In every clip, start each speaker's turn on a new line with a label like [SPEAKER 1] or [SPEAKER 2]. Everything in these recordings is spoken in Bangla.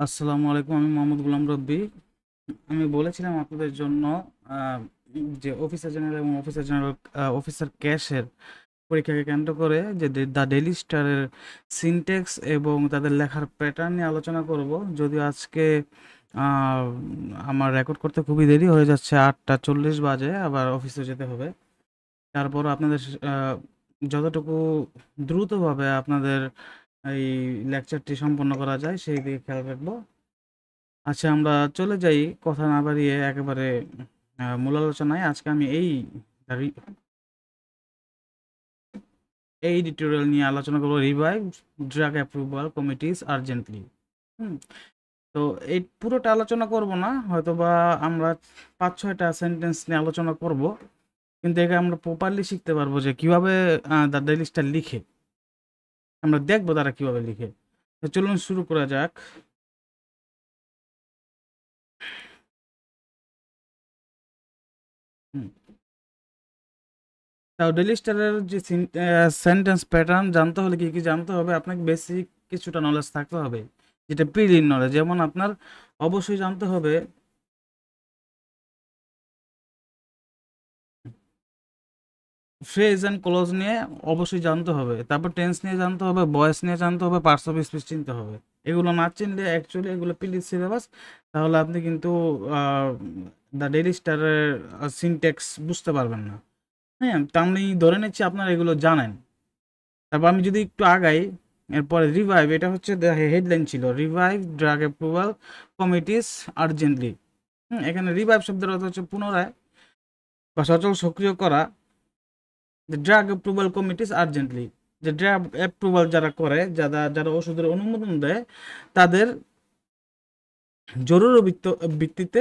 [SPEAKER 1] আসসালামু আলাইকুম। আমি মোহাম্মদ গোলাম রব্বি। আমি বলেছিলাম আপনাদের জন্য আহ, যে অফিসার জেনারেল এবং অফিসার ক্যাশের পরীক্ষাকে কেন্দ্র করে যে দ্য ডেইলি স্টারের সিনট্যাক্স এবং তাদের লেখার প্যাটার্ন নিয়ে আলোচনা করব। যদিও আজকে আহ, আমার রেকর্ড করতে খুবই দেরি হয়ে যাচ্ছে, 8:40 বাজে, আবার অফিসে যেতে হবে। তারপর আপনাদের যতটুকু দ্রুতভাবে আপনাদের এই লেকচারটি সম্পন্ন করা যায় সেই দিকে খেয়াল রাখবো। আচ্ছা, আমরা চলে যাই কথা না বাড়িয়ে একেবারে মূল আলোচনায়। আজকে আমি রি- এই টিউটোরিয়াল নিয়ে আলোচনা করবো revive drug approval committees urgently. Hmm তো এই পুরোটা আলোচনা করব না, হয়তো বা আমরা 5-6টা সেন্টেন্স নিয়ে আলোচনা করব, কিন্তু একে আমরা প্রপারলি শিখতে পারবো যে কিভাবে দ্য ডেইলি স্টার লিখে। আমরা দেখবো তারা কিভাবে লিখে। তো চলুন শুরু করা যাক। হুম তাও ডেইলি স্টারের যে সেন্টেন্স প্যাটার্ন জানতে হলে কি কি জানতে হবে, আপনাকে বেসিক কিছুটা নলেজ থাকতে হবে, যেটা প্রিলির নলেজ। যেমন আপনার অবশ্যই জানতে হবে ফ্রেজ অ্যান্ড ক্লোজ নিয়ে, অবশ্যই জানতে হবে। তারপর টেন্স নিয়ে জানতে হবে, ভয়েস নিয়ে জানতে হবে, পার্টস অফ স্পিচ চিনতে হবে। এগুলো না চিনলে অ্যাকচুয়ালি এগুলো প্রিলির সিলেবাস, তাহলে আপনি কিন্তু দ্য ডেইলি স্টারের সিনট্যাক্স বুঝতে পারবেন না। হ্যাঁ, তা আমি ধরে নিচ্ছি আপনারা এগুলো জানেন। তারপর আমি যদি একটু আগাই, এরপরে রিভাইভ, এটা হচ্ছে হেডলাইন ছিল, revive drug approval committees urgently. এখানে রিভাইভ শব্দের অর্থ হচ্ছে পুনরায় বা সচল সক্রিয় করা ড্রাগ অ্যাপ্রুভাল কমিটিস আর্জেন্টলি। যে ড্রাগ অ্যাপ্রুভাল যারা করে, যারা যারা ওষুধের অনুমোদন দেয়, তাদের জরুরি ভিত্তিতে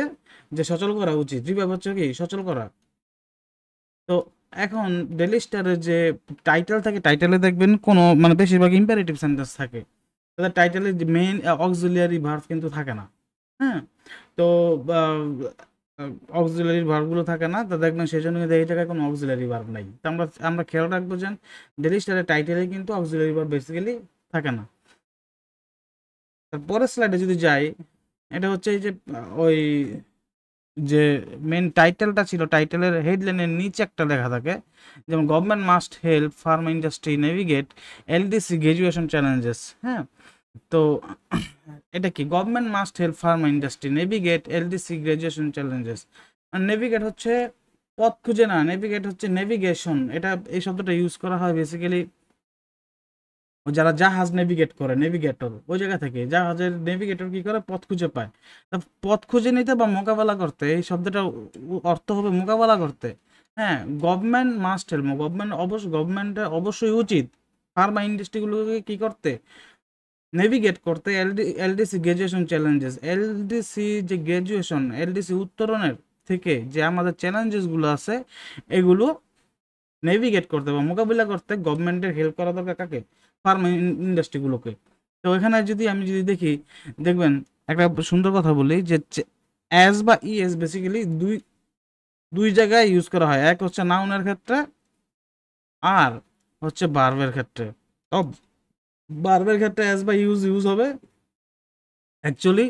[SPEAKER 1] যে সচল করা উচিত। রিভাইভ হচ্ছে কি সচল করা। তো এখন ডেইলি স্টারের যে টাইটেল থাকে, টাইটেলে দেখবেন কোনো মানে বেশিরভাগ ইম্পারেটিভ সেন্টেন্স থাকে, তাদের টাইটেলে যে মেইন অক্সিলিয়ারি ভার্ব কিন্তু থাকে না। হ্যাঁ, তো অক্সিলারি ভার্বগুলো থাকে না, তো দেখবেন সেই জন্য কিন্তু এই জায়গায় কোনো অক্সিলারি ভার্ব নাই। তো আমরা আমরা খেয়াল রাখবো যে ডেইলি স্টারের টাইটেলে কিন্তু অক্সিলারি ভার্ব বেসিক্যালি থাকে না। তারপরের স্লাইডে যদি যাই, এটা হচ্ছে এই যে ওই যে মেন টাইটেলটা ছিল, টাইটেলের হেডলাইনের নিচে একটা লেখা থাকে, যেমন government must help Pharma industry navigate LDC graduation challenges. হ্যাঁ, তো এটা কি, government must help Pharma industry navigate LDC graduation challenges. Navigate হচ্ছে পথ খুঁজে না, নেভিগেট হচ্ছে নেভিগেশন। এটা এই শব্দটা ইউজ করা হয় বেসিক্যালি যারা জাহাজ নেভিগেট করে, নেভিগেটর ওই জায়গা থেকে, জাহাজের নেভিগেটর কি করে পথ খুঁজে পায়। তা পথ খুঁজে নিতে বা মোকাবেলা করতে, এই শব্দটা অর্থ হবে মোকাবেলা করতে। হ্যাঁ, গভর্নমেন্ট মাস্ট হেল্প, গভর্নমেন্টের অবশ্যই উচিত ফার্মা ইন্ডাস্ট্রিগুলোকে কি করতে, নেভিগেট করতে এলডিসি গ্রাজুয়েশন চ্যালেঞ্জেস। এলডিসি যে গ্রাজুয়েশন, এলডিসি উত্তরণের থেকে যে আমাদের চ্যালেঞ্জেসগুলো আছে, এগুলো নেভিগেট করতে বা মোকাবিলা করতে গভর্নমেন্টের হেল্প করা দরকার। কাকে? ফার্মা ইন্ডাস্ট্রিগুলোকে। তো এখানে যদি আমি যদি দেখি, দেখবেন একটা সুন্দর কথা বলি যে অ্যাজ বা ইএস বেসিক্যালি দুই দুই জায়গায় ইউজ করা হয়। এক হচ্ছে নাউনের ক্ষেত্রে, আর হচ্ছে ভার্বের ক্ষেত্রে। তো ভার্বের ক্ষেত্রে অ্যাজ বা ইউজ ইউজ হবে অ্যাকচুয়ালি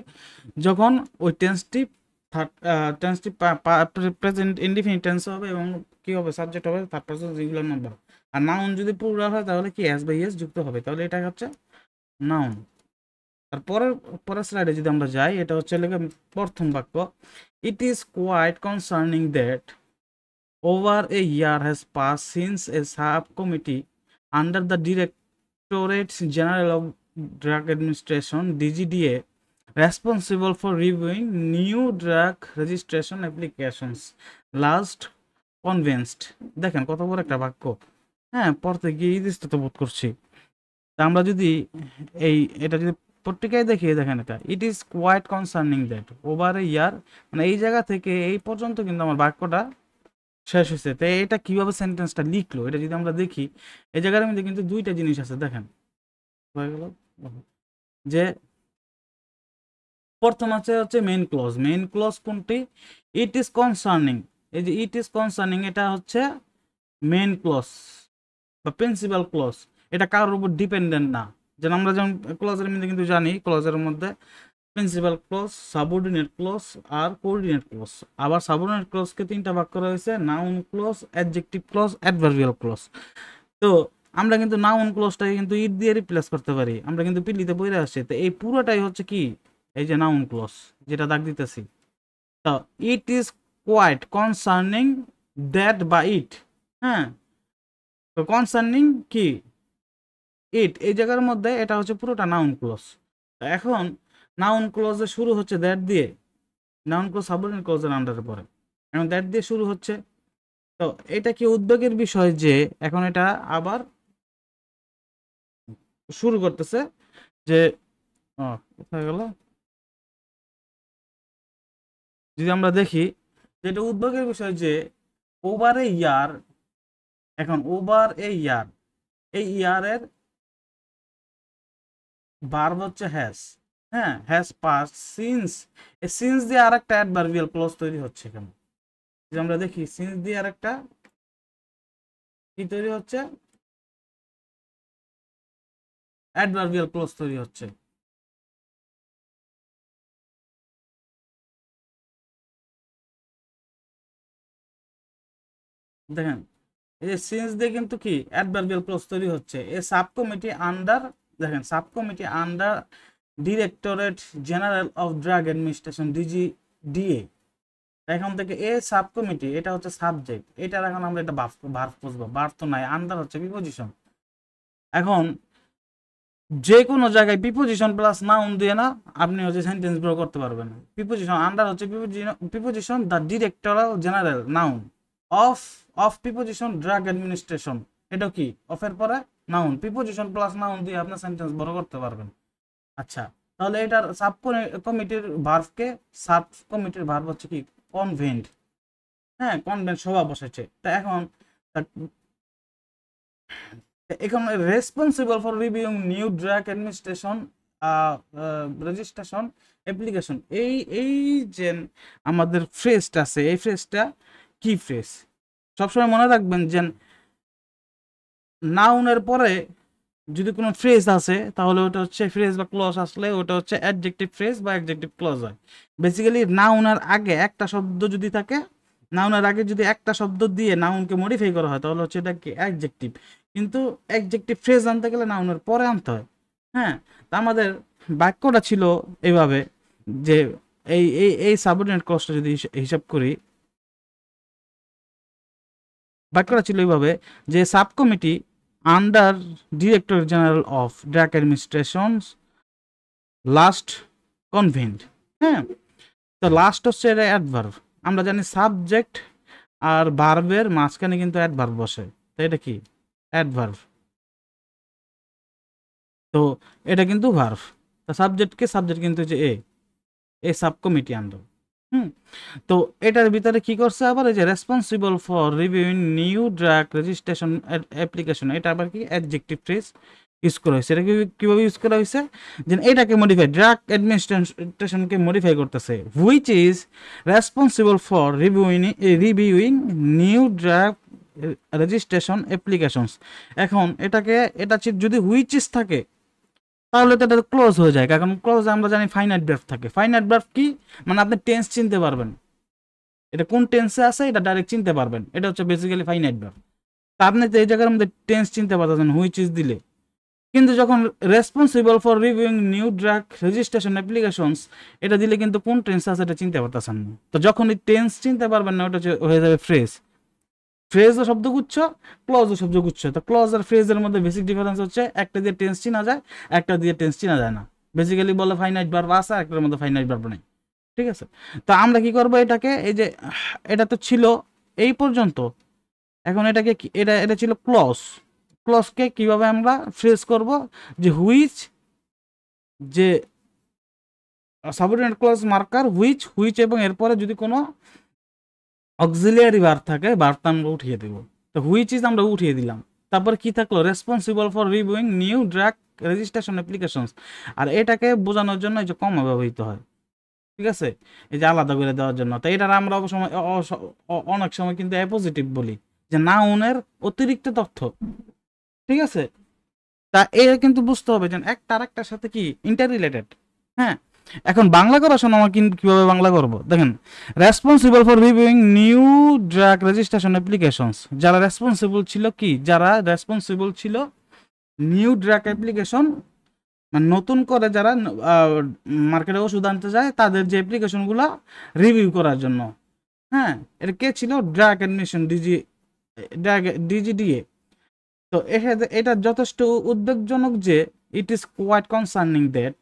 [SPEAKER 1] যখন ওই টেন্সটি টেন্সটি প্রেজেন্ট ইনডিফিনিট টেন্স হবে, এবং কি হবে, সাবজেক্ট হবে থার্ড পারসন সিঙ্গুলার নাম্বার। আর নাউন যদি প্লুরাল হয় তাহলে কি এস বাই এস যুক্ত হবে, তাহলে এটা হচ্ছে নাউন। আর পরের স্লাইডে যদি আমরা যাই, এটা হচ্ছে লেগে প্রথম বাক্য, it is quite concerning that over a year has pass since a sub committee under the directorates general of drug administration D G D A responsible for reviewing new drug registration applications last convinced। দেখেন কত বড় একটা বাক্য। হ্যাঁ, পড়তে গিয়ে ইতস্তত বোধ করছি। তা আমরা যদি এই এটা যদি পত্রিকায় দেখি, দেখেন এটা, it is quite concerning that over a year, মানে এই জায়গা থেকে এই পর্যন্ত কিন্তু আমার বাক্যটা শেষ হয়েছে। তো এটা কিভাবে সেন্টেন্সটা লিখলো, এটা যদি আমরা দেখি, এই জায়গার মধ্যে কিন্তু দুইটা জিনিস আছে। দেখেন হয়ে গেল যে প্রথম আছে হচ্ছে মেইন ক্লজ। মেইন ক্লজ কোনটি? It is concerning. এই যে ইট ইজ কনসার্নিং, এটা হচ্ছে মেইন ক্লজ বা প্রিন্সিপাল ক্লজ। এটা কারোর উপর ডিপেন্ডেন্ট না। যেন আমরা যেমন ক্লজের মধ্যে কিন্তু জানি, ক্লজের মধ্যে প্রিন্সিপাল ক্লজ, সাবঅর্ডিনেট ক্লজ আর কোঅর্ডিনেট ক্লজ। আবার সাবঅর্ডিনেট ক্লজকে তিনটা ভাগ করা হয়েছে, noun clause, adjective clause, adverbial clause. তো আমরা কিন্তু নাউন ক্লজটাকে কিন্তু ইট দিয়ে রিপ্লেস করতে পারি, আমরা কিন্তু পিলিতে পড়ে আসছে। তো এই পুরোটাই হচ্ছে কি, এই যে নাউন ক্লজ যেটা দাগ দিতেছি। তো it is quite concerning that বা ইট, হ্যাঁ, তো কনসার্নিং কি ইট, এই জায়গার মধ্যে এটা হচ্ছে পুরোটা নাউন ক্লজ। এখন নাউন ক্লজে শুরু হচ্ছে দ্যাট দিয়ে, নাউন ক্লজ সাবঅর্ডিনেট ক্লজের আন্ডারে পড়ে, এখন দ্যাট দিয়ে শুরু হচ্ছে। তো এটা কি উদ্বেগের বিষয় যে এখন এটা আবার শুরু করতেছে যে কোথায় গেল, যদি আমরা দেখি যেটা উদ্বেগের বিষয় যে ওভার এ ইয়ার, এখন ওভার এ ইয়ার, এই ইয়ারের ভার্ব হচ্ছে হ্যাজ, হ্যাঁ, হ্যাজ পাস সিন্স, এই সিন্স দিয়ে আরেকটা অ্যাডভার্বিয়াল ক্লজ তৈরি হচ্ছে এখানে। যদি আমরা দেখি সিন্স দিয়ে আরেকটা কি তৈরি হচ্ছে, অ্যাডভার্বিয়াল ক্লজ তৈরি হচ্ছে। দেখেন এই যে সিন্স দিয়ে কিন্তু কি অ্যাডভার্বিয়াল ক্লজ তৈরি হচ্ছে। এ সাব কমিটি আন্ডার, দেখেন sub committee under directorate general of drug administration DA, এখন থেকে এ সাব কমিটি, এটা হচ্ছে সাবজেক্ট, এটার এখন আমরা এটা ভার্ব খুঁজবো, ভার্ব তো নাই, আন্ডার হচ্ছে প্রিপোজিশন। এখন যে কোনো জায়গায় প্রিপোজিশন প্লাস নাউন দিয়ে না আপনি হচ্ছে সেন্টেন্স গ্রো করতে পারবেন। প্রিপোজিশন আন্ডার হচ্ছে preposition the directorial general noun of, of preposition drug administration, এটা কি অফের পরে নাউন, প্রিপোজিশন প্লাস নাউন দিয়ে আপনি সেন্টেন্স বড় করতে পারবেন। আচ্ছা, তাহলে এটার সাব কমিটির ভার্বকে, সাব কমিটির ভার্ব হচ্ছে কি কনভেন্ট, হ্যাঁ, কনভেন্ট সভা বসেছে। তা এখন এখন responsible for reviewing new drug administration registration application, এই এই যে আমাদের ফ্রেজটা আছে, এই ফ্রেজটা কি ফ্রেজ, সবসময় মনে রাখবেন যে নাউনের পরে যদি কোনো ফ্রেজ আছে তাহলে ওটা হচ্ছে ফ্রেজ বা ক্লজ আসলে ওটা হচ্ছে অ্যাডজেক্টিভ ফ্রেজ বা অ্যাডজেক্টিভ ক্লজ হয়। বেসিক্যালি নাউনের আগে একটা শব্দ যদি থাকে, নাউনের আগে যদি একটা শব্দ দিয়ে নাউনকে মডিফাই করা হয় তাহলে হচ্ছে এটা কি অ্যাডজেক্টিভ, কিন্তু অ্যাডজেক্টিভ ফ্রেজ আনতে গেলে নাউনের পরে আনতে হয়। হ্যাঁ, তা আমাদের বাক্যটা ছিল এইভাবে যে এই এই এই সাবঅর্ডিনেট ক্লজটা যদি হিসাব করি, বাক্যটা ছিল এইভাবে যে sub committee under director general of drug administrations last convent, হ্যাঁ, তো লাস্ট হচ্ছে এটা অ্যাডভার্ব। আমরা জানি সাবজেক্ট আর ভার্বের মাঝখানে কিন্তু অ্যাডভার্ব বসে, তো এটা কি অ্যাডভার্ব, তো এটা কিন্তু ভার্ব। তো সাবজেক্টকে সাবজেক্ট কিন্তু যে এ সাব কমিটি আন্ডার, হুম, তো এটার ভিতরে কি করছে আবার এই যে responsible for reviewing new drug registration application, এটা আবার কি অ্যাডজেক্টিভ ফ্রেজ ইউজ করা হয়েছে। এটা কিভাবে ইউজ করা হয়েছে, যে এটাকে মডিফাই, ড্রাগ অ্যাডমিনিস্ট্রেশনকে মডিফাই করতেছে, which is responsible for reviewing new drug registration applications. এখন এটাকে এটা যদি হুইচ ইজ থাকে তাহলে তো এটা ক্লোজ হয়ে যায়, কারণ ক্লোজ আমরা জানি ফাইনাইট ভার্ব থাকে। ফাইনাইট ভার্ব কি মানে আপনি টেন্স চিনতে পারবেন, এটা কোন টেন্সে আছে এটা ডাইরেক্ট চিনতে পারবেন, এটা হচ্ছে বেসিক্যালি ফাইনাইট ভার্ব। তা আপনি তো এই জায়গার মধ্যে টেন্স চিনতে পারতেছেন হুইচ ইজ দিলে, কিন্তু যখন responsible for reviewing new drug registration applications এটা দিলে কিন্তু কোন টেন্স আছে এটা চিনতে পারতেছেন না। তো যখন এই টেন্স চিনতে পারবেন না ওটা হয়ে যাবে ফ্রেজ, ফ্রেজ ও শব্দগুচ্ছ, ক্লজ ও শব্দগুচ্ছ। তো ক্লজ আর ফ্রেজের মধ্যে বেসিক ডিফারেন্স হচ্ছে একটা দিয়ে টেন্স চিনা যায়, একটা দিয়ে টেন্স চিনা যায় না। বেসিক্যালি বলে ফাইনাইট ভার্ব আছে, একটার মধ্যে ফাইনাইট ভার্ব নেই, ঠিক আছে। তো আমরা কি করব এটাকে, এই যে এটা তো ছিল এই পর্যন্ত, এখন এটাকে এটা এটা ছিল ক্লজ, ক্লজকে কিভাবে আমরা ফ্রেজ করব, যে হুইচ, যে subordinate clause marker which, which এবং এরপরে যদি কোনো অক্সিলিয়ারি ভার্ব থাকে ভার্বটা আমরা উঠিয়ে দেব। তো হুইচ ইজ আমরা উঠিয়ে দিলাম, তারপর কি থাকলো responsible for reviewing new drug registration applications, আর এটাকে বোঝানোর জন্য এই যে কমা ব্যবহৃত হয়, ঠিক আছে, এই যে আলাদা করে দেওয়ার জন্য। তো এটার আমরা অবসময় অনেক সময় কিন্তু অ্যাপোজিটিভ বলি, যে নাউনের অতিরিক্ত তথ্য, ঠিক আছে। তা এটা কিন্তু বুঝতে হবে যে একটা আরেকটার সাথে কি ইন্টার রিলেটেড, হ্যাঁ। এখন বাংলা করার সময় আমরা কিভাবে বাংলা করব দেখেন, responsible for reviewing new drug registration applications, যারা রেসপন্সিবল ছিল কি, যারা রেসপন্সিবল ছিল নিউ ড্রাগ অ্যাপ্লিকেশন, মানে নতুন করে যারা মার্কেটে ওষুধ আনতে যায় তাদের যে অ্যাপ্লিকেশনগুলো রিভিউ করার জন্য। হ্যাঁ, এটা কে ছিল? Drug admission D G D A. তো এটা যথেষ্ট উদ্বেগজনক যে it is quite concerning that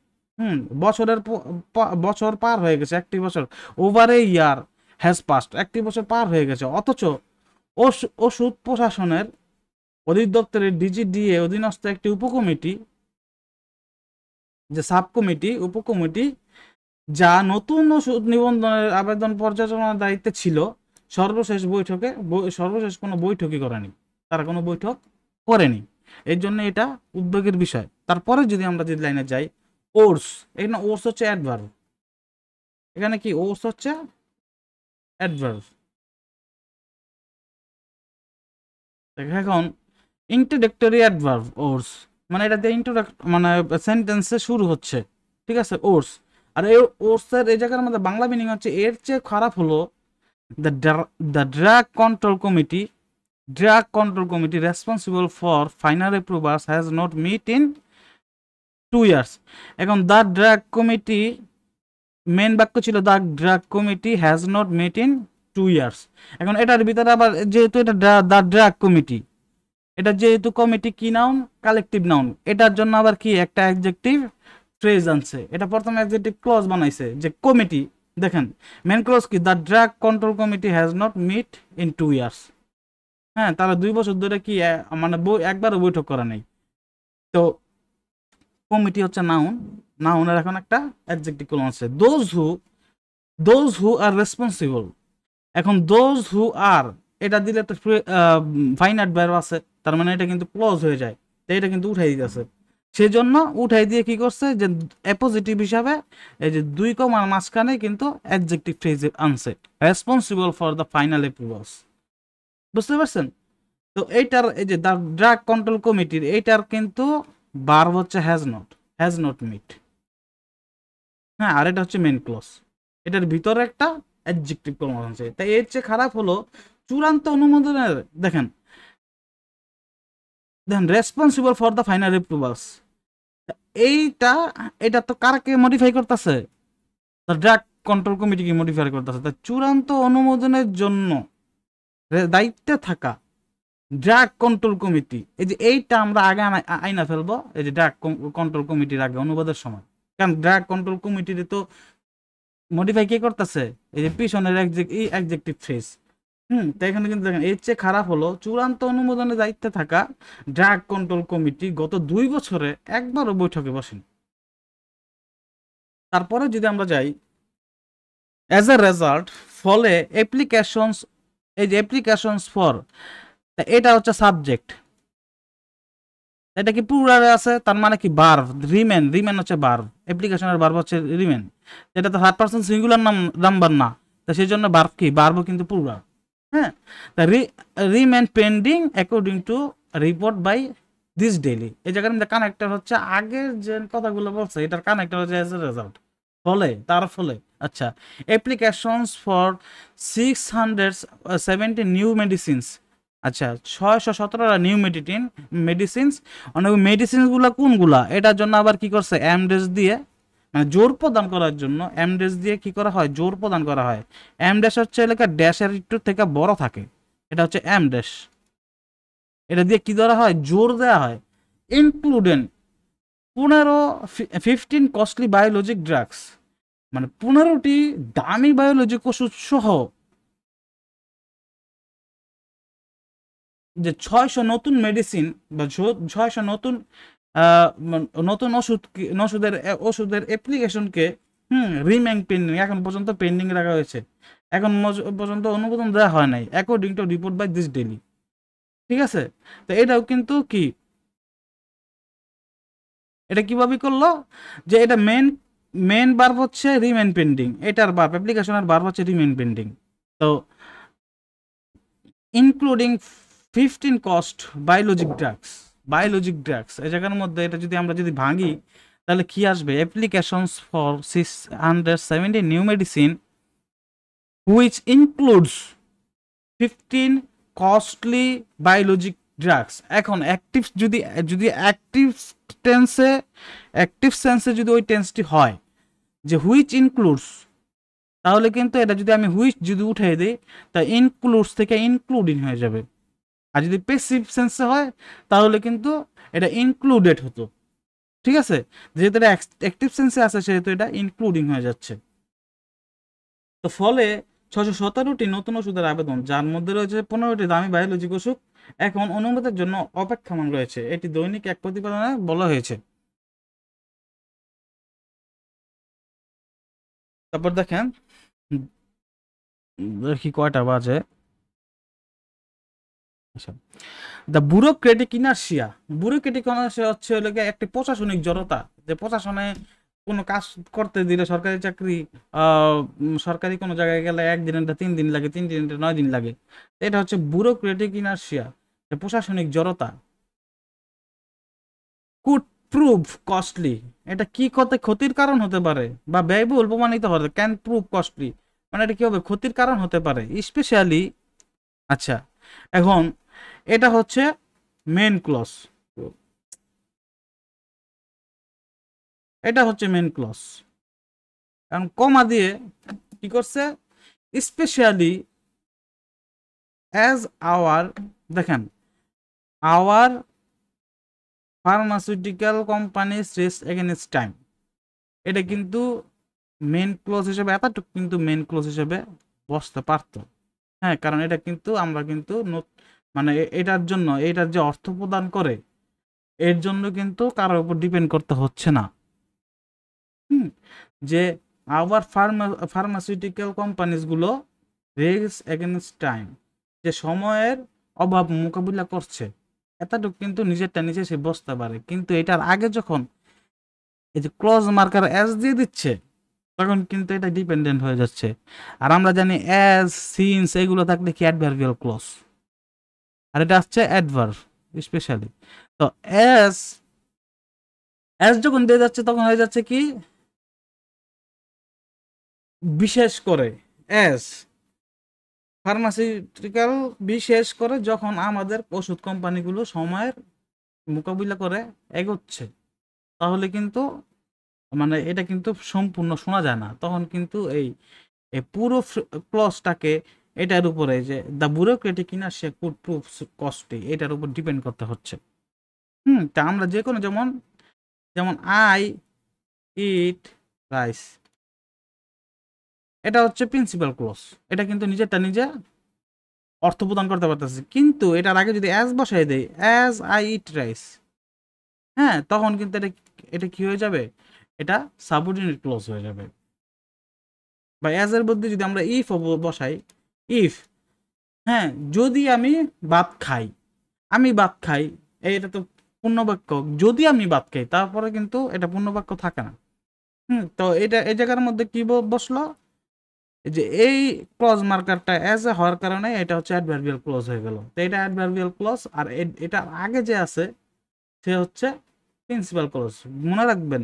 [SPEAKER 1] বছর পার হয়ে গেছে, একটি বছর, over a year has passed, একটি বছর পার হয়ে গেছে, অথচ ওষুধ প্রশাসনের অধিদপ্তরের ডিজিডিএ অধীনস্থ একটি উপকমিটি, যে সাব কমিটি, উপকমিটি, যা নতুন ওষুধ নিবন্ধনের আবেদন পর্যালোচনার দায়িত্বে ছিল, সর্বশেষ কোনো বৈঠকই করেনি, তারা কোনো বৈঠক করেনি। এর জন্য এটা উদ্বেগের বিষয়। তারপরে যদি আমরা যে লাইনে যাই, ওর্স, এখানে ওর্স হচ্ছে অ্যাডভার্ব, এখানে কি ওর্স হচ্ছে অ্যাডভার্ব। এখন ইন্ট্রোডাক্টরি অ্যাডভার্ব ওর্স, মানে এটা দিয়ে মানে সেন্টেন্সে শুরু হচ্ছে, ঠিক আছে, ওর্স। আর এই ওর্সের এই জায়গার মধ্যে বাংলা মিনিং হচ্ছে, এর চেয়ে খারাপ হলো the drug control committee responsible for final approvals has not meet in 2 years। এখন দ্য ড্রাগ কমিটি, মেন বাক্য ছিল the drug committee has not meet in 2 years। এখন এটার ভিতরে আবার যেহেতু এটা দ্য ড্রাগ কমিটি, এটা যেহেতু কমিটি কি নাউন, কালেকটিভ নাউন, এটার জন্য আবার কি একটা অ্যাডজেক্টিভ ফ্রেজ আনছে। এটা প্রথমে অ্যাডজেক্টিভ ক্লজ বানাইছে যে কমিটি, দেখেন মেন ক্লজ কি, the drug control committee has not meet in 2 years। হ্যাঁ, তারা 2 বছর ধরে কি মানে একবারও বৈঠক করা নেই। তো কমিটি হচ্ছে নাউন, নাউনের এখন একটা অ্যাডজেক্টিভ ক্লজ আছে, দোজ হু আর রেসপন্সিবল। এখন দোজ হু আর, এটা দিলে তো ফাইনাইট ভার্ব আছে, তার মানে এটা কিন্তু ক্লজ হয়ে যায়, তো এটা কিন্তু উঠাই দিতেছে। সেজন্য উঠাই দিয়ে কি করছে, যে অ্যাপোজিটিভ হিসাবে এই যে 2 কমার মাঝখানে কিন্তু অ্যাডজেক্টিভ ফ্রেজ আনছে, responsible for the final approvals. বুঝতে পারছেন? তো এইটার এই যে দ্য ড্রাগ কন্ট্রোল কমিটির এইটার কিন্তু ভার্ব হচ্ছে হ্যাজ নট মিট। হ্যাঁ, আর এটা হচ্ছে মেন ক্লজ, এটার ভিতরে একটা অ্যাডজেক্টিভ ক্লজ আছে। তাই এর চেয়ে খারাপ হলো চূড়ান্ত অনুমোদনের, দেখেন responsible for the final approvals, এটা তো কারকে মডিফাই করতেছে? ড্রাগ কন্ট্রোল কমিটিকে মডিফাই করতেছে। তাই চূড়ান্ত অনুমোদনের জন্য দায়িত্বে থাকা ড্রাগ কন্ট্রোল কমিটি, এই যে এইটা আমরা আগে আইনা ফেলবো, এই যে ড্রাগ কন্ট্রোল কমিটির আগে অনুবাদের সময়, কারণ ড্রাগ কন্ট্রোল কমিটির তো মডিফাই কে করতেছে, এই যে পিছনের অ্যাডজেক্টিভ ফ্রেজ। তাই এখানে কিন্তু দেখেন এর চেয়ে খারাপ হলো চূড়ান্ত অনুমোদনের দায়িত্বে থাকা ড্রাগ কন্ট্রোল কমিটি গত 2 বছরে একবারও বৈঠকে বসেনি। তারপরে যদি আমরা যাই, অ্যাজ এ রেজাল্ট, ফলে অ্যাপ্লিকেশনস, এই যে অ্যাপ্লিকেশনস ফর, এটা হচ্ছে সাবজেক্ট, এটা কি প্লুরালে আছে, তার মানে কি ভার্ব, রিমেন হচ্ছে ভার্ব, অ্যাপ্লিকেশনের ভার্ব হচ্ছে রিমেন, এটা তো থার্ড পারসন সিঙ্গুলার নাম্বার না, তো সেই জন্য ভার্ব কি, ভার্বও কিন্তু প্লুরাল। হ্যাঁ, তা remain pending according to report by this daily, এই জায়গার মধ্যে কানেক্টর হচ্ছে আগের যে কথাগুলো বলছে, এটার কানেক্টর হচ্ছে অ্যাজ এ রেজাল্ট, ফলে, তার ফলে। আচ্ছা, অ্যাপ্লিকেশনস ফর 670 নিউ মেডিসিনস, আচ্ছা 617টা নিউ মেডিসিনস, অনেক মেডিসিনসগুলো কোনগুলা, এটার জন্য আবার কি করছে, এমডেস দিয়ে, মানে জোর প্রদান করার জন্য এমডেস দিয়ে কি করা হয়, জোর প্রদান করা হয়। এমডেস হচ্ছে এলাকা ড্যাশের একটু থেকে বড় থাকে, এটা হচ্ছে এমডেস, এটা দিয়ে কি ধরা হয়, জোর দেওয়া হয়। ইনক্লুডেন 15 কস্টলি বায়োলজিক ড্রাগস, মানে 15টি দামি বায়োলজিক ওষুধ সহ যে 600 নতুন মেডিসিন বা 600 নতুন নতুন ওষুধের অ্যাপ্লিকেশনকে রিমেইন পেন্ডিং, এখন পর্যন্ত পেন্ডিং রাখা হয়েছে, এখন পর্যন্ত অনুমোদন দেওয়া হয় নাই, according to report by this daily. ঠিক আছে, তো এটাও কিন্তু কি, এটা কিভাবে করলো, যে এটা মেন ভার্ব হচ্ছে রিমেইন পেন্ডিং, এটার ভার্ব, অ্যাপ্লিকেশনের ভার্ব হচ্ছে রিমেইন পেন্ডিং। তো ইনক্লুডিং 15 কস্ট বায়োলজিক ড্রাগস, এই জায়গার মধ্যে এটা যদি আমরা ভাঙি, তাহলে কি আসবে? Applications for 670 new medicine which includes 15 costly biologic drugs. এখন অ্যাক্টিভ যদি যদি টেন্সে অ্যাক্টিভ সেন্সে যদি ওই টেন্সটি হয় যে হুইচ ইনক্লুডস, তাহলে কিন্তু এটা যদি আমি হুইচ যদি উঠিয়ে দিই তা ইনক্লুডস থেকে ইনক্লুডিং হয়ে যাবে। আর যদি প্যাসিভ সেন্সে হয় তাহলে কিন্তু এটা ইনক্লুডেড হতো। ঠিক আছে, যেহেতু এটা অ্যাক্টিভ সেন্সে আছে সেহেতু এটা ইনক্লুডিং হয়ে যাচ্ছে। তো ফলে 617টি নতুন ওষুধের আবেদন, যার মধ্যে রয়েছে 15টি দামি বায়োলজিক ওষুধ, এখন অনুমোদনের জন্য অপেক্ষমান রয়েছে, এটি দৈনিক এক প্রতিবেদনে বলা হয়েছে। তারপর দেখেন, দেখি কয়টা বাজে। আচ্ছা, the bureaucratic inertia. Bureaucratic inertia হচ্ছে হলো একটি প্রশাসনিক জড়তা, যে প্রশাসনে কোনো কাজ করতে দিলে সরকারি চাকরি, সরকারি কোনো জায়গায় গেলে একদিনের 3 দিন লাগে, 3 দিনের 9 দিন লাগে। এটা হচ্ছে ব্যুরোক্রেটিক ইনার্শিয়া, প্রশাসনিক জড়তা। কুড প্রুভ কস্টলি, এটা কি ক্ষতির কারণ হতে পারে বা ব্যয়বহুল প্রমাণিত হবে। ক্যান প্রুভ কস্টলি মানে এটা কি হবে? ক্ষতির কারণ হতে পারে, স্পেশালি। আচ্ছা, এখন এটা হচ্ছে মেন ক্লজ, এটা হচ্ছে মেন ক্লজ। কারণ কমা দিয়ে কি করছে? স্পেশালি অ্যাজ আওয়ার, দেখেন, our pharmaceutical companies race against time, এটা কিন্তু মেন ক্লোজ হিসেবে, এতটুকু কিন্তু মেন ক্লোজ হিসেবে বসতে পারতো। হ্যাঁ, কারণ এটা কিন্তু আমরা কিন্তু মানে এটার জন্য, এটার যে অর্থ প্রদান করে এর জন্য কিন্তু কারোর উপর ডিপেন্ড করতে হচ্ছে না। হুম, যে আবার ফার্মাসিউটিক্যাল কোম্পানিজগুলো রেস এগেনস্ট টাইম, যে সময়ের অভাব মোকাবিলা করছে, এতটুকু কিন্তু নিজেরটা নিজে সে বসতে পারে। কিন্তু এটার আগে যখন এই যে ক্লজ মার্কার অ্যাজ দিয়ে দিচ্ছে তখন কিন্তু এটা ডিপেন্ডেন্ট হয়ে যাচ্ছে। আর আমরা জানি অ্যাজ, সিন্স এগুলো থাকলে কি অ্যাডভার্বিয়াল ক্লজ, আর এটা আসছে অ্যাডভার্ব স্পেশালি। তো অ্যাজ, অ্যাজ যখন দিয়ে যাচ্ছে তখন হয়ে যাচ্ছে কি বিশেষ করে, অ্যাজ ফার্মাসিউটিক্যাল, বিশেষ করে যখন আমাদের ওষুধ কোম্পানিগুলো সময়ের মোকাবিলা করে এগোচ্ছে, তাহলে কিন্তু মানে এটা কিন্তু সম্পূর্ণ শোনা যায় না, তখন কিন্তু এই এই পুরো ক্লজটাকে এটার উপরে, যে the bureaucratic inertia could prove costly, এটার উপর ডিপেন্ড করতে হচ্ছে। তা আমরা যে কোনো, যেমন যেমন আই ইট রাইস, এটা হচ্ছে প্রিন্সিপাল ক্লজ, এটা কিন্তু নিজেরটা নিজে অর্থ প্রদান করতে পারতেছে। কিন্তু এটার আগে যদি অ্যাজ বসাই দেয়, অ্যাজ আই ইট রাইস, হ্যাঁ, তখন কিন্তু এটা এটা কি হয়ে যাবে? এটা সাবঅর্ডিনেট ক্লজ হয়ে যাবে। বা অ্যাজ এর মধ্যে যদি আমরা ইফ বসাই, ইফ, হ্যাঁ, যদি আমি ভাত খাই, আমি ভাত খাই, এটা তো পূর্ণবাক্য। যদি আমি ভাত খাই, তারপরে কিন্তু এটা পূর্ণবাক্য থাকে না। তো এটা এই জায়গার মধ্যে কি বসলো? এই যে এই ক্লজ মার্কারটা অ্যাজ এ হওয়ার কারণে এটা হচ্ছে অ্যাডভার্বিয়াল ক্লজ হয়ে গেল। তো এটা অ্যাডভার্বিয়াল ক্লজ, আর এটা আগে যে আছে সে হচ্ছে প্রিন্সিপাল ক্লজ। মনে রাখবেন,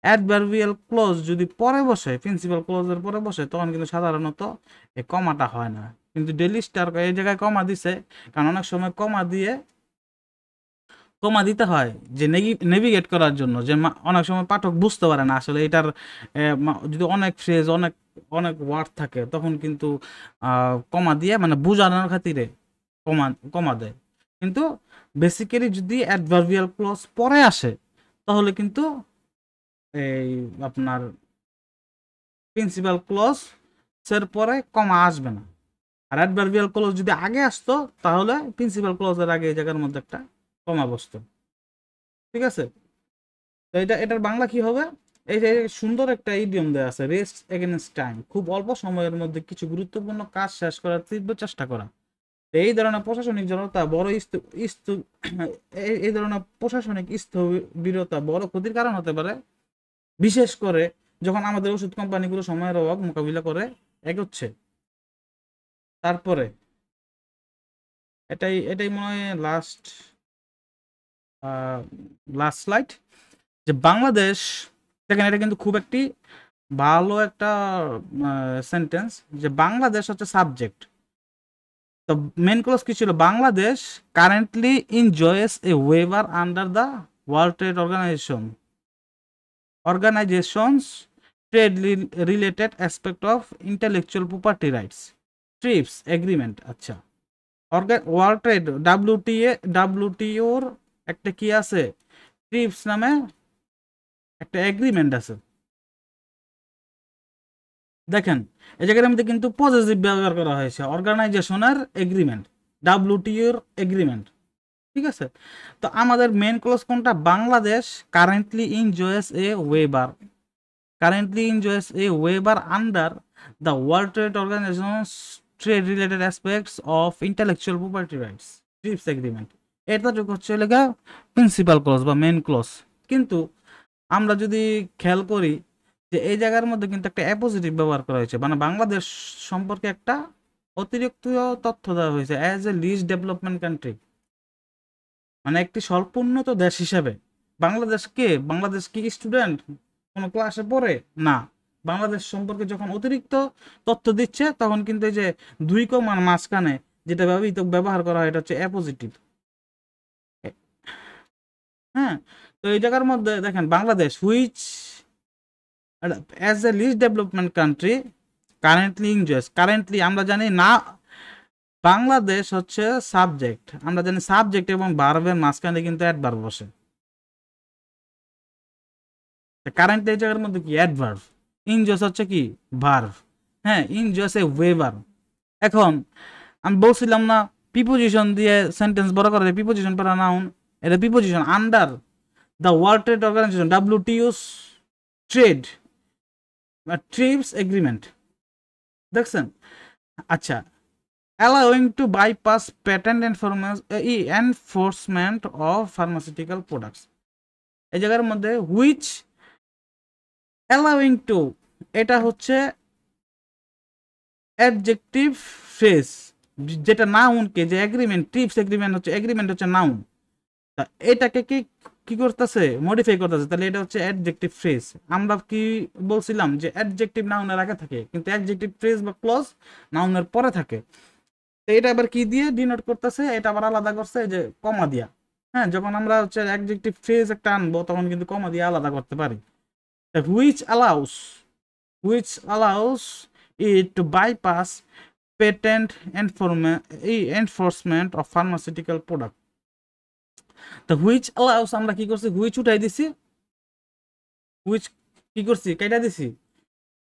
[SPEAKER 1] অ্যাডভার্বিয়াল ক্লজ যদি পরে বসে, প্রিন্সিপাল ক্লজের পরে বসে, তখন কিন্তু সাধারণত এই কমাটা হয় না। কিন্তু ডেলি স্টার এই জায়গায় কমা দিছে, কারণ অনেক সময় কমা দিতে হয় যে নেভিগেট করার জন্য, যে অনেক সময় পাঠক বুঝতে পারে না আসলে এটার যদি অনেক ফ্রেজ, অনেক অনেক ওয়ার্ড থাকে, তখন কিন্তু কমা দিয়ে মানে বোঝানোর খাতিরে কমা কমা দেয়। কিন্তু বেসিক্যালি যদি অ্যাডভার্বিয়াল ক্লজ পরে আসে, তাহলে কিন্তু এই আপনার প্রিন্সিপাল ক্লজ এর পরে কমা আসবে না। আর অ্যাডভার্বিয়াল ক্লজ যদি আগে আসতো, তাহলে প্রিন্সিপাল ক্লজের আগে এই জায়গার মধ্যে একটা কমা বসতো। ঠিক আছে, তো এটার বাংলা কি হবে? এই যে সুন্দর একটা ইডিয়ম দেওয়া আছে, রেস্ট এগেনস্ট টাইম, খুব অল্প সময়ের মধ্যে কিছু গুরুত্বপূর্ণ কাজ শেষ করার তীব্র চেষ্টা করা। এই ধরনের প্রশাসনিক জনতা বড় এই ধরনের প্রশাসনিক স্থবিরতা বড় ক্ষতির কারণ হতে পারে, বিশেষ করে যখন আমাদের ওষুধ কোম্পানিগুলো সময়ের অভাব মোকাবিলা করে এগোচ্ছে। তারপরে এটাই এটাই মনে হয় লাস্ট লাস্ট স্লাইড। যে বাংলাদেশ, দেখেন এটা কিন্তু খুব একটি ভালো একটা সেন্টেন্স, যে বাংলাদেশ হচ্ছে সাবজেক্ট। তো মেন ক্লজ কি ছিল, Bangladesh currently enjoys a waiver under the world trade organizations trade related aspect of intellectual property rights, TRIPS agreement. আচ্ছা, ওয়ার্ল্ড ট্রেড ডাব্লিউটিওর একটা কি আছে, ট্রিপস নামে একটা এগ্রিমেন্ট আছে। দেখেন এই জায়গার মধ্যে কিন্তু পজিটিভ ব্যবহার করা হয়েছে, অর্গানাইজেশনের এগ্রিমেন্ট, ডাব্লিউটিওর এগ্রিমেন্ট, ঠিক আছে। তো আমাদের মেন ক্লোজ কোনটা, Bangladesh currently enjoys A weber, currently enjoys a waiver under the World Trade Organization's trade related aspects of intellectual property rights, TRIPS agreement। এটা হচ্ছে লেখা প্রিন্সিপাল ক্লজ বা মেন ক্লজ। কিন্তু আমরা যদি খেয়াল করি যে এই জায়গার মধ্যে কিন্তু একটা অ্যাপোজিটিভ ব্যবহার করা হয়েছে, মানে বাংলাদেশ সম্পর্কে একটা অতিরিক্ত তথ্য দেওয়া হয়েছে as a least development country, মানে একটি স্বল্পোন্নত দেশ হিসাবে। বাংলাদেশ কি স্টুডেন্ট কোনো ক্লাসে পড়ে না, বাংলাদেশ সম্পর্কে যখন অতিরিক্ত তথ্য দিচ্ছে তখন কিন্তু এই যে দুই কমার মাঝখানে যেটা ব্যবহার করা হয় এটা হচ্ছে অ্যাপোজিটিভ। হ্যাঁ, তো এই জায়গার মধ্যে দেখেন Bangladesh which as a least development country currently enjoys, currently আমরা জানি না, বাংলাদেশ হচ্ছে সাবজেক্ট, আমরা জানি সাবজেক্ট এবং ভার্বের মাঝখানে কিন্তু অ্যাডভার্ব বসে। কারেন্ট এই জায়গার মধ্যে কি অ্যাডভার্ব, ইনজয়েস হচ্ছে কি ভার্ব। হ্যাঁ, ইনজয়েস এ ওয়েভার। এখন আমি বলছিলাম না প্রিপোজিশন দিয়ে সেন্টেন্স বড় করা যায়, প্রিপোজিশন পড়া নাউন, এটা preposition under the world trade organization WTO's trade TRIPS agreement, দেখছেন। আচ্ছা, allowing to bypass patent enforcement of pharmaceutical products, এই জায়গার মধ্যে হুইচ allowing to, এটা হচ্ছে অ্যাডজেক্টিভ ফ্রেজ, যেটা নাউনকে, যে এগ্রিমেন্ট ট্রিপস এগ্রিমেন্ট হচ্ছে নাউন, তা এটাকে কি কি করতেছে, মডিফাই করতেছে, তাহলে এটা হচ্ছে অ্যাডজেক্টিভ ফ্রেজ। আমরা কি বলছিলাম যে অ্যাডজেক্টিভ নাউনের আগে থাকে, কিন্তু অ্যাডজেক্টিভ ফ্রেজ বা ক্লজ নাউনের পরে থাকে। তো এটা আবার কি দিয়ে ডিনোট করতেছে, এটা আবার আলাদা করছে যে কমা দিয়া। হ্যাঁ, যখন আমরা হচ্ছে অ্যাডজেক্টিভ ফ্রেজ একটা আনবো তখন কিন্তু কমা দিয়ে আলাদা করতে পারি। which allows it to bypass patent enforcement of pharmaceutical product। তো which allows আমরা কি করছি, which উঠাই দিছি, which কি করছি, কেটে দিছি,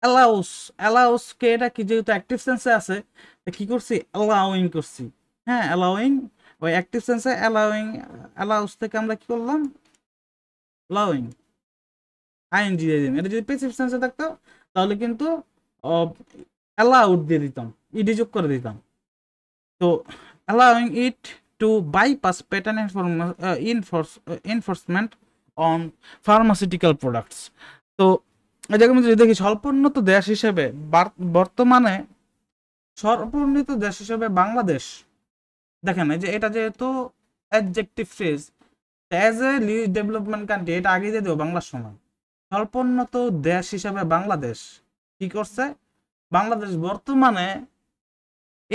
[SPEAKER 1] allows কে এটা কি যেহেতু অ্যাক্টিভ সেন্সে আছে কি করছি, allowing করছি। হ্যাঁ, allowing ওই অ্যাক্টিভ সেন্সে allows থেকে আমরা কি করলাম, allowing আইএনজি দিয়ে দিলাম। এটা যদি প্যাসিভ সেন্সে থাকতো তাহলে কিন্তু অ্যালাউড দিয়ে দিতাম, ইডি যোগ করে দিতাম। তো allowing it to bypass patent enforcement on pharmaceutical products। তো এটাকে আমি যদি দেখি স্বল্পোন্নত দেশ হিসেবে বর্তমানে সর্বোন্নত দেশ হিসেবে বাংলাদেশ, দেখেন এই যে এটা যেহেতু adjective phrase, as a least development country, এটা আগে দিয়ে দেবো বাংলার সময়। স্বল্পোন্নত দেশ হিসাবে বাংলাদেশ কি করছে, বাংলাদেশ বর্তমানে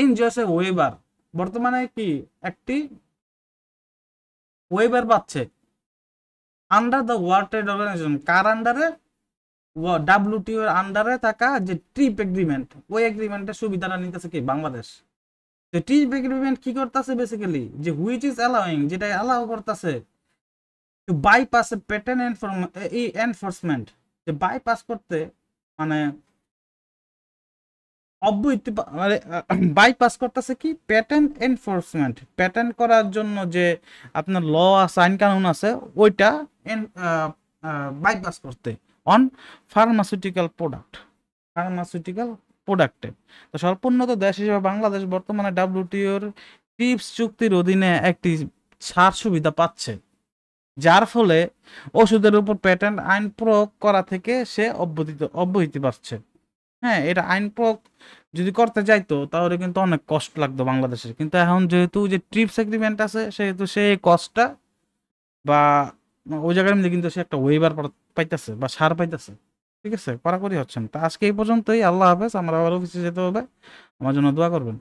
[SPEAKER 1] এনজয়েস এ ওয়েবার, বর্তমানে কি একটি ওয়েবার পাচ্ছে under the world trade Organization, কার আন্ডারে, WTO এর আন্ডারে থাকা যে ট্রিপ এগ্রিমেন্ট, ওই এগ্রিমেন্টের সুবিধাটা নিতেছে কি বাংলাদেশ। তো ট্রিপ এগ্রিমেন্ট কি করতেছে বেসিক্যালি, যে হুইচ ইজ অ্যালাউইং, যেটা অ্যালাউ করতেছে টু বাইপাস প্যাটার্ন এনফোর্সমেন্ট, যে বাইপাস করতে মানে অব্যাহতি, মানে বাইপাস করতেছে কি প্যাটার্ন এনফোর্সমেন্ট, প্যাটার্ন করার জন্য যে আপনার ল আছে, আইন কানুন আছে, ওইটা বাইপাস করতে অন ফার্মাসিউটিক্যাল প্রোডাক্টে। তো স্বল্পোন্নত দেশ হিসেবে বাংলাদেশ বর্তমানে WTOর ট্রিপস চুক্তির অধীনে একটি ছাড় সুবিধা পাচ্ছে, যার ফলে ওষুধের উপর প্যাটেন্ট আইন প্রয়োগ করা থেকে সে অব্যাহতি পাচ্ছে। হ্যাঁ, এটা আইন প্রয়োগ যদি করতে যাইতো তাহলে কিন্তু অনেক কষ্ট লাগতো বাংলাদেশের, কিন্তু এখন যেহেতু যে ট্রিপস এগ্রিমেন্ট আছে সেহেতু সেই কষ্টটা বা ওই জায়গার মধ্যে কিন্তু সে একটা ওয়েবার পাইতেছে বা সার পাইতেছে। ঠিক আছে, কড়াকড়ি হচ্ছেন। তা আজকে এই পর্যন্তই। আল্লাহ হাফেজ, আমার আবার অফিসে যেতে হবে। আমার জন্য দোয়া করবেন।